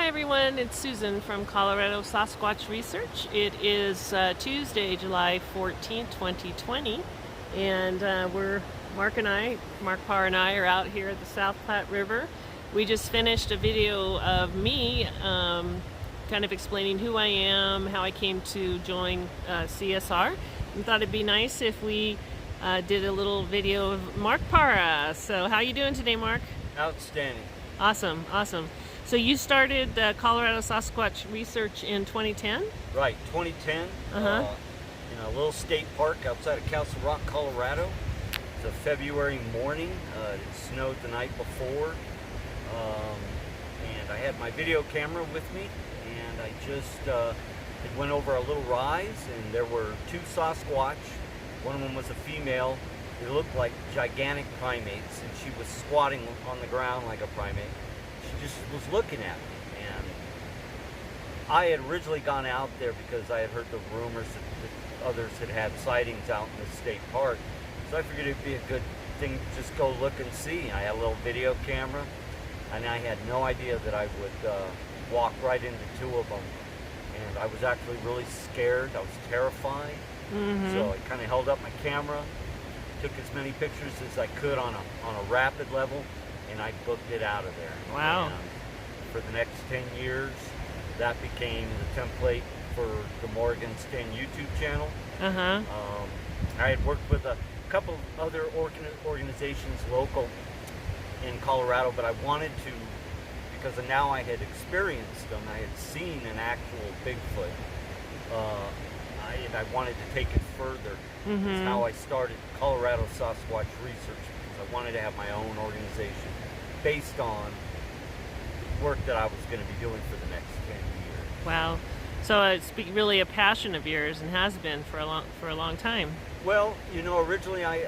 everyone, it's Susan from Colorado Sasquatch Research. It is Tuesday, July 14th, 2020, and Mark Parr and I are out here at the South Platte River. We just finished a video of me kind of explaining who I am, how I came to join CSR, and thought it'd be nice if we did a little video of Mark Parra. So how you doing today, Mark? Outstanding. Awesome, awesome. So you started Colorado Sasquatch Research in 2010? Right, 2010, in a little state park outside of Castle Rock, Colorado. It's a February morning. It snowed the night before, and I had my video camera with me, and I just it went over a little rise, and there were two Sasquatch. One of them was a female. They looked like gigantic primates, and she was squatting on the ground like a primate. She just was looking at me, and I had originally gone out there because I had heard the rumors that others had had sightings out in the state park. So I figured it'd be a good thing to just go look and see. I had a little video camera, and I had no idea that I would walk right into two of them. And I was actually really scared. I was terrified. So I kind of held up my camera, took as many pictures as I could on a rapid level, and I booked it out of there. Wow. And for the next 10 years, that became the template for the Morgan's 10 YouTube channel. I had worked with a couple of other organizations local in Colorado, but I wanted to, because now I had experienced them, I had seen an actual Bigfoot. I wanted to take it further. That's how I started Colorado Sasquatch Research, because I wanted to have my own organization based on the work that I was going to be doing for the next 10 years. Wow. So it's really a passion of yours, and has been for a long time. Well, you know, originally I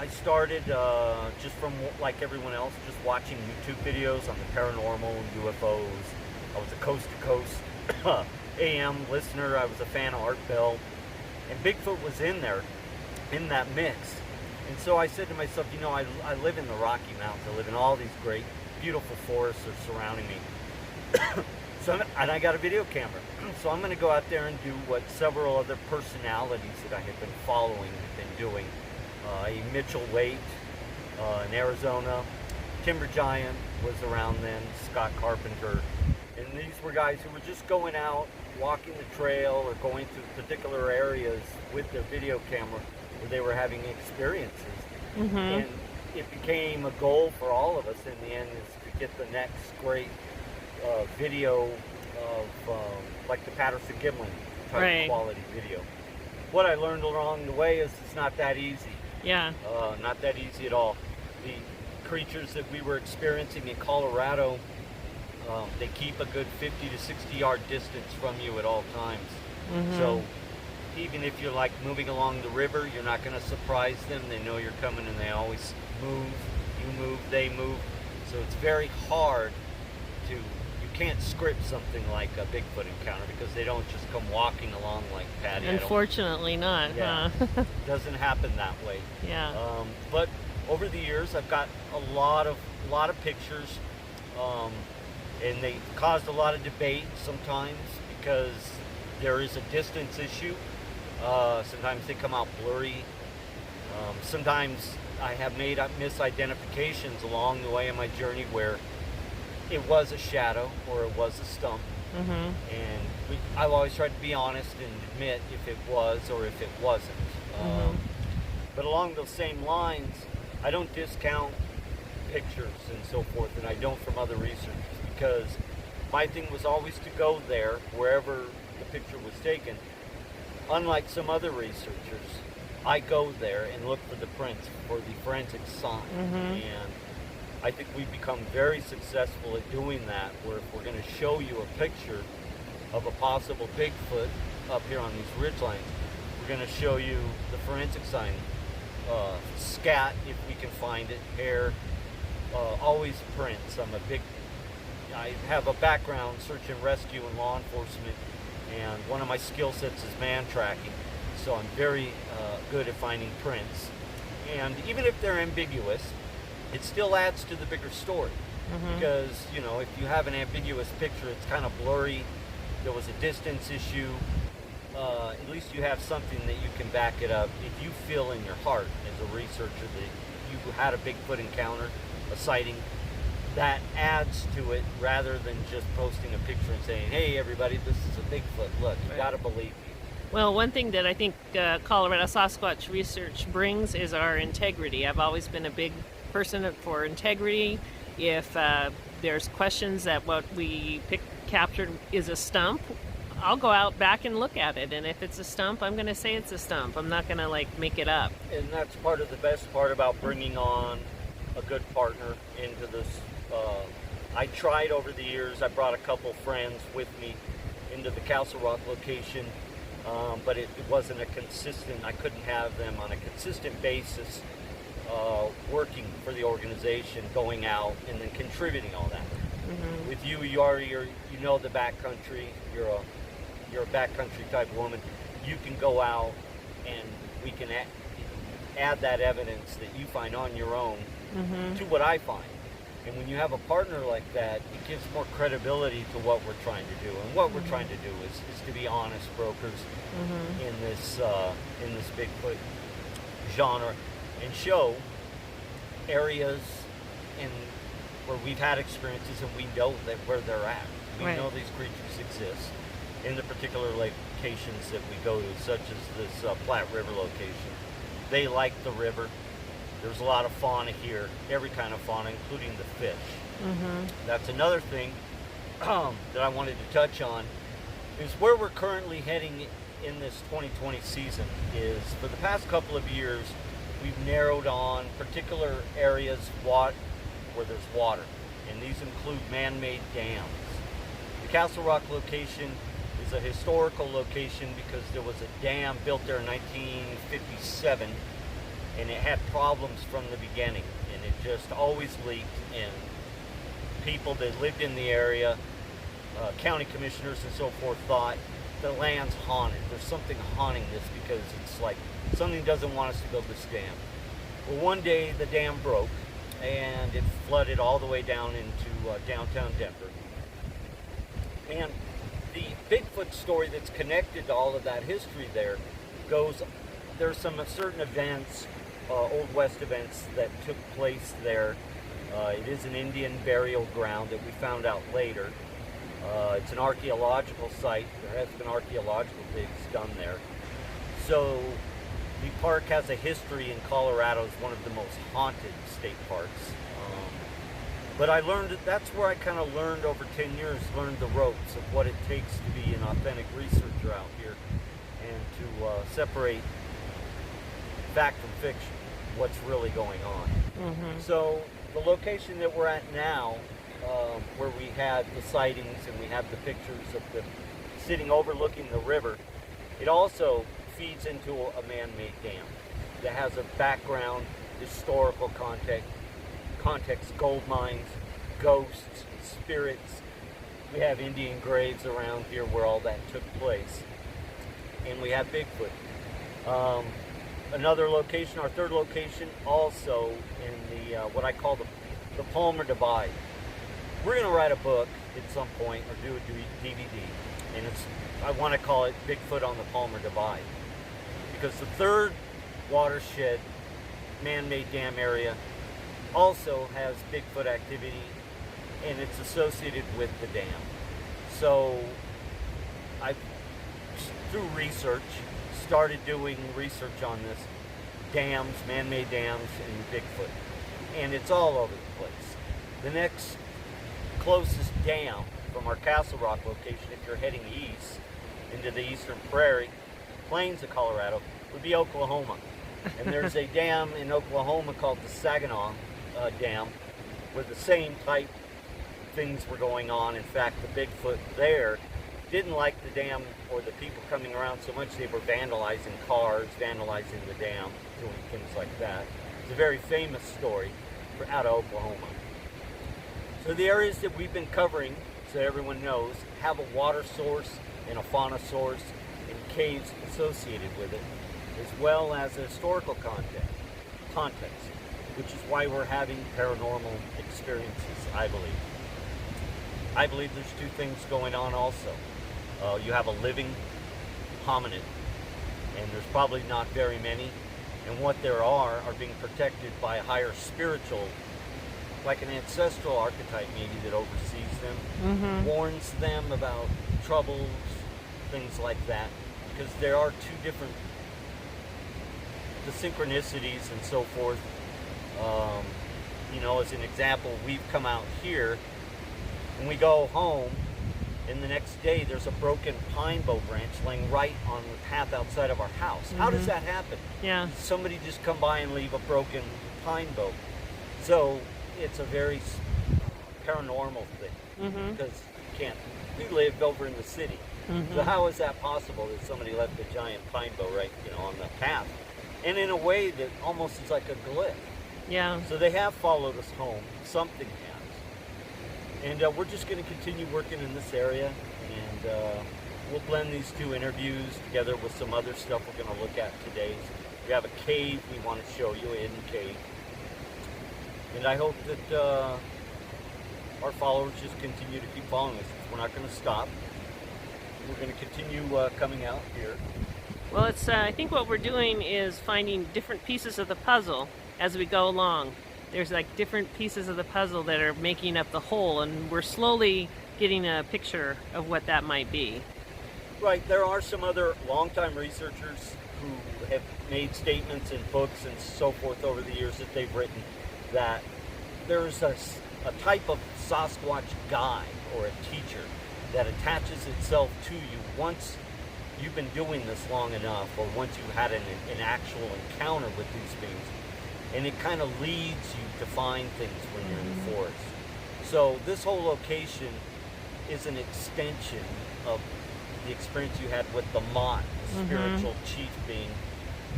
started just from, like everyone else, just watching YouTube videos on the paranormal, UFOs. I was a coast-to-coast AM listener. I was a fan of Art Bell, and Bigfoot was in there, in that mix. And so I said to myself, you know, I live in the Rocky Mountains. I live in all these great, beautiful forests that are surrounding me. And I got a video camera. So I'm going to go out there and do what several other personalities that I have been following have been doing. A Mitchell Waite in Arizona. Timber Giant was around then. Scott Carpenter. And these were guys who were just going out, walking the trail, or going to particular areas with their video camera where they were having experiences. And it became a goal for all of us in the end, is to get the next great video of like the Patterson Gimlin type quality video. What I learned along the way is it's not that easy. Yeah. Not that easy at all. The creatures that we were experiencing in Colorado, they keep a good 50 to 60 yard distance from you at all times. So even if you're like moving along the river, you're not going to surprise them. They know you're coming, and they always move. You move, they move. So it's very hard to, you can't script something like a Bigfoot encounter, because they don't just come walking along like Patty. Unfortunately not, yeah, huh? Doesn't happen that way. Yeah. But over the years, I've got a lot of pictures, and they caused a lot of debate sometimes, because there is a distance issue. Sometimes they come out blurry. Sometimes I have made up misidentifications along the way in my journey where it was a shadow or it was a stump. And I've always tried to be honest and admit if it was or if it wasn't. But along those same lines, I don't discount pictures and so forth, and I don't from other researchers, because my thing was always to go there wherever the picture was taken. Unlike some other researchers, I go there and look for the prints, for the forensic sign. And I think we've become very successful at doing that, where if we're going to show you a picture of a possible Bigfoot up here on these ridge lines, we're going to show you the forensic sign. Scat, if we can find it, hair, always prints. I have a background search and rescue and law enforcement, and one of my skill sets is man tracking, so I'm very good at finding prints. And even if they're ambiguous, it still adds to the bigger story. because, you know, if you have an ambiguous picture, it's kind of blurry. There was a distance issue. At least you have something that you can back it up. If you feel in your heart as a researcher that you had a Bigfoot encounter, a sighting, that adds to it rather than just posting a picture and saying, hey, everybody, this is a Bigfoot. Look, you got to believe me. Well, one thing that I think Colorado Sasquatch research brings is our integrity. I've always been a big person for integrity. If there's questions that what we captured is a stump, I'll go out back and look at it. And if it's a stump, I'm going to say it's a stump. I'm not going to like make it up. And that's part of the best part about bringing on a good partner into this. I tried over the years. I brought a couple friends with me into the Castle Rock location. But it wasn't a consistent, I couldn't have them on a consistent basis working for the organization, going out and then contributing all that. With you, you know the backcountry, you're a backcountry type woman. You can go out and we can add that evidence that you find on your own to what I find. And when you have a partner like that, it gives more credibility to what we're trying to do. And what we're trying to do is to be honest brokers in this Bigfoot genre and show areas where we've had experiences and we know that where they're at. We know these creatures exist in the particular locations that we go to, such as this Platte River location. They like the river. There's a lot of fauna here, every kind of fauna, including the fish. That's another thing that I wanted to touch on, is where we're currently heading in this 2020 season is, for the past couple of years, we've narrowed on particular areas where there's water, and these include man-made dams. The Castle Rock location is a historical location because there was a dam built there in 1957, and it had problems from the beginning, and it just always leaked, and people that lived in the area, county commissioners and so forth, thought the land's haunted. There's something haunting this because it's like something doesn't want us to build this dam. Well, one day the dam broke and it flooded all the way down into downtown Denver. And the Bigfoot story that's connected to all of that history there's some certain events, Old West events that took place there. It is an Indian burial ground that we found out later. It's an archaeological site. There has been archaeological digs done there. So the park has a history in Colorado as one of the most haunted state parks. But I learned that's where I kind of learned over 10 years, learned the ropes of what it takes to be an authentic researcher out here and to separate fact from fiction, what's really going on. So the location that we're at now, where we had the sightings and we have the pictures of the sitting overlooking the river, it also feeds into a man-made dam that has a background, historical context, gold mines, ghosts, spirits. We have Indian graves around here where all that took place, and we have Bigfoot. Another location, our third location, also in the what I call the Palmer Divide. We're going to write a book at some point, or do a DVD, and I want to call it Bigfoot on the Palmer Divide, because the third watershed man-made dam area also has Bigfoot activity, and it's associated with the dam. So I, through research, started doing research on this, dams, man-made dams, and Bigfoot, and it's all over the place. The next closest dam from our Castle Rock location, if you're heading east into the eastern prairie plains of Colorado, would be Oklahoma. And there's a dam in Oklahoma called the Saginaw Dam, where the same type things were going on. In fact, the Bigfoot there didn't like the dam or the people coming around so much, they were vandalizing cars, vandalizing the dam, doing things like that. It's a very famous story out of Oklahoma. So the areas that we've been covering, so everyone knows, have a water source and a fauna source and caves associated with it, as well as a historical context. which is why we're having paranormal experiences, I believe. I believe there's two things going on also. You have a living hominid, and there's probably not very many, and what there are being protected by a higher spiritual, like an ancestral archetype maybe, that oversees them, warns them about troubles, things like that, because there are two different, the synchronicities and so forth. You know, as an example, we've come out here and we go home, and the next day there's a broken pine bow branch laying right on the path outside of our house. How does that happen? Yeah. Somebody just come by and leave a broken pine bow. So it's a very paranormal thing, because you can't. We live over in the city, so how is that possible that somebody left a giant pine bow right, on the path, and in a way that almost is like a glyph? Yeah. So they have followed us home. Something has, and we're just going to continue working in this area, and we'll blend these two interviews together with some other stuff we're going to look at today. We have a cave we want to show you, a hidden cave. And I hope that our followers just continue to keep following us. We're not going to stop. We're going to continue coming out here. Well, it's I think what we're doing is finding different pieces of the puzzle as we go along. There's like different pieces of the puzzle that are making up the whole, and we're slowly getting a picture of what that might be. Right. There are some other longtime researchers who have made statements in books and so forth over the years that they've written, that there's a type of Sasquatch guide or a teacher that attaches itself to you once you've been doing this long enough, or once you've had an actual encounter with these things, and it kind of leads you to find things when you're in the forest. So this whole location is an extension of the experience you had with the Mott, the spiritual chief being.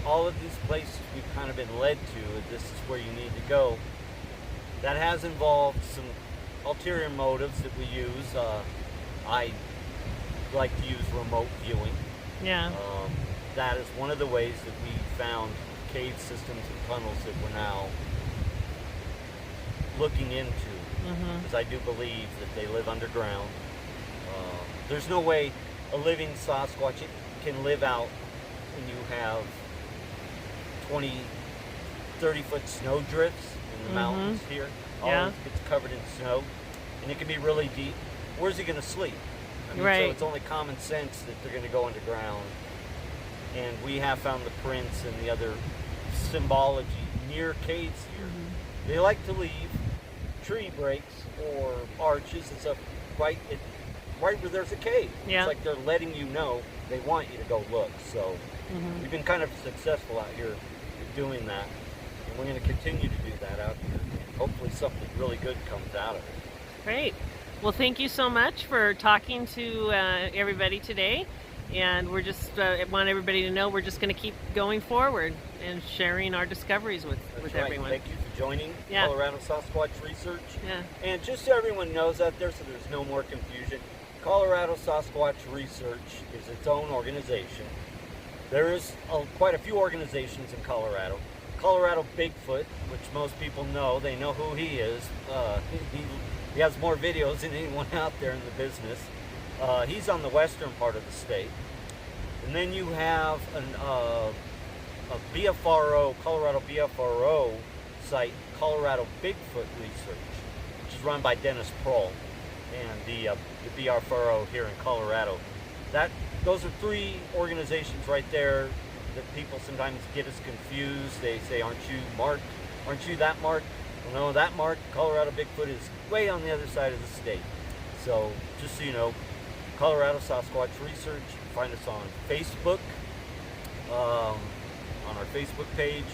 All of these places we've kind of been led to, this is where you need to go. That has involved some ulterior motives that we use. I like to use remote viewing. Yeah. That is one of the ways that we found cave systems and tunnels that we're now looking into, because I do believe that they live underground. There's no way a living Sasquatch can live out when you have 20, 30-foot snow drifts in the mountains here. All of it gets covered in snow, and it can be really deep. Where's he going to sleep? I mean, so it's only common sense that they're going to go underground. And we have found the prints and the other symbology near caves here. They like to leave tree breaks or arches and stuff right where there's a cave. It's like they're letting you know they want you to go look. So we've been kind of successful out here doing that, and we're going to continue to do that out here. And hopefully something really good comes out of it. Great. Well, thank you so much for talking to everybody today. And we're just want everybody to know we're just going to keep going forward and sharing our discoveries with everyone. Thank you for joining Colorado Sasquatch Research. Yeah. And just so everyone knows out there, so there's no more confusion, Colorado Sasquatch Research is its own organization. There is quite a few organizations in Colorado. Colorado Bigfoot, which most people know, they know who he is. He has more videos than anyone out there in the business. He's on the western part of the state. And then you have a BFRO, Colorado BFRO site, Colorado Bigfoot Research, which is run by Dennis Prohl, and the BFRO here in Colorado. Those are three organizations right there that people sometimes get us confused. They say, aren't you Mark? Aren't you that Mark? Well, no, that Mark, Colorado Bigfoot, is way on the other side of the state. So just so you know, Colorado Sasquatch Research. Find us on Facebook, on our Facebook page.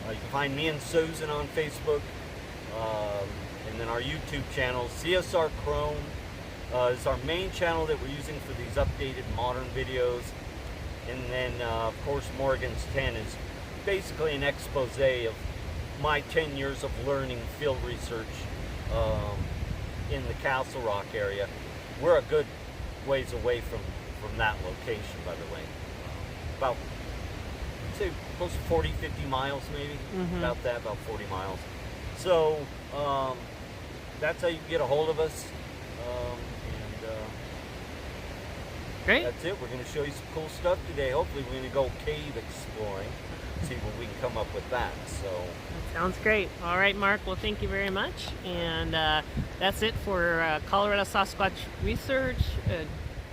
You can find me and Susan on Facebook, and then our YouTube channel. CSR Chrome is our main channel that we're using for these updated modern videos. And then, of course, Morgan's 10 is basically an expose of my 10 years of learning field research in the Castle Rock area. We're a good ways away from that location, by the way. About say close to 40, 50 miles maybe. About that, about 40 miles. So that's how you can get a hold of us. Great. That's it. We're going to show you some cool stuff today. Hopefully we're going to go cave exploring, see what we can come up with that. So That sounds great. All right, Mark. Well, thank you very much. And that's it for Colorado Sasquatch Research,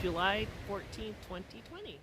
July 14th, 2020.